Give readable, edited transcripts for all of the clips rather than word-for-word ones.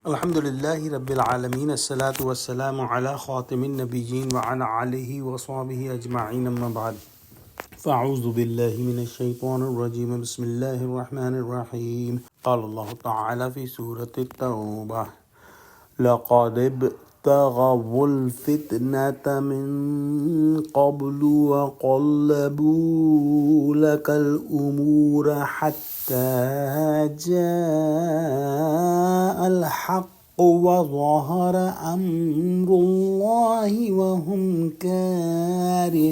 الحمد للہ رب العالمین الصلاۃ والسلام علی خاتم النبیین وعلی آلہ وصحبہ اجمعین اما بعد فاعوذ باللہ من الشیطان الرجیم بسم اللہ الرحمن الرحیم قال اللہ تعالی فی سورۃ التوبہ لقد ابتغوا الفتنة من قبل وقلبوا لك الأمور حتى جاء الحق وظهر أمر الله وهم كارهون۔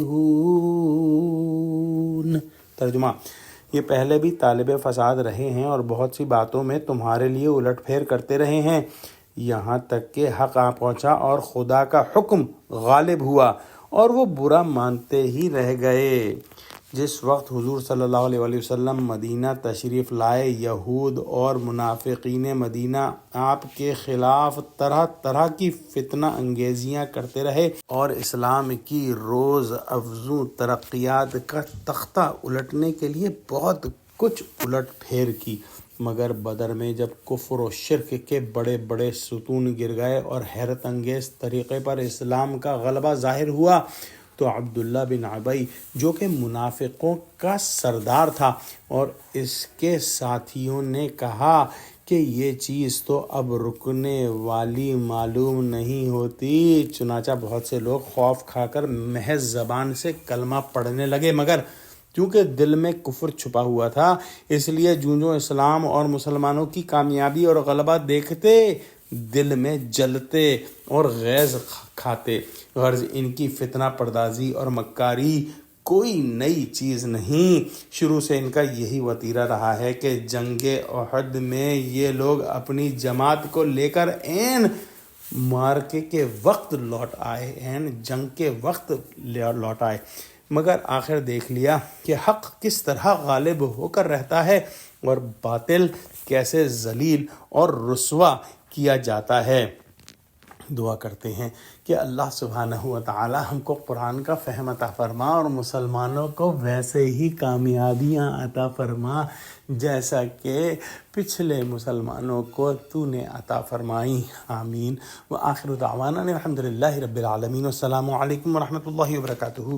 ترجمہ: یہ پہلے بھی طالب فساد رہے ہیں اور بہت سی باتوں میں تمہارے لیے الٹ پھیر کرتے رہے ہیں، یہاں تک کہ حق آ پہنچا اور خدا کا حکم غالب ہوا اور وہ برا مانتے ہی رہ گئے۔ جس وقت حضور صلی اللہ علیہ وآلہ وسلم مدینہ تشریف لائے، یہود اور منافقین مدینہ آپ کے خلاف طرح طرح کی فتنہ انگیزیاں کرتے رہے اور اسلام کی روز افزوں ترقیات کا تختہ الٹنے کے لیے بہت کچھ الٹ پھیر کی، مگر بدر میں جب کفر و شرک کے بڑے بڑے ستون گر گئے اور حیرت انگیز طریقے پر اسلام کا غلبہ ظاہر ہوا تو عبداللہ بن ابی، جو کہ منافقوں کا سردار تھا، اور اس کے ساتھیوں نے کہا کہ یہ چیز تو اب رکنے والی معلوم نہیں ہوتی، چنانچہ بہت سے لوگ خوف کھا کر محض زبان سے کلمہ پڑھنے لگے، مگر کیونکہ دل میں کفر چھپا ہوا تھا، اس لیے جو اسلام اور مسلمانوں کی کامیابی اور غلبہ دیکھتے دل میں جلتے اور غیظ کھاتے۔ غرض ان کی فتنہ پردازی اور مکاری کوئی نئی چیز نہیں، شروع سے ان کا یہی وتیرہ رہا ہے کہ جنگ احد میں یہ لوگ اپنی جماعت کو لے کر عین مارکے کے وقت لوٹ آئے، عین جنگ کے وقت لوٹ آئے، مگر آخر دیکھ لیا کہ حق کس طرح غالب ہو کر رہتا ہے اور باطل کیسے ذلیل اور رسوا کیا جاتا ہے۔ دعا کرتے ہیں کہ اللہ سبحانہ و تعالی ہم کو قرآن کا فہم عطا فرما اور مسلمانوں کو ویسے ہی کامیابیاں عطا فرما جیسا کہ پچھلے مسلمانوں کو تو نے عطا فرمائی، آمین۔ وآخر دعوانا الحمد للہ رب العالمین، السلام علیکم ورحمۃ اللہ وبرکاتہ۔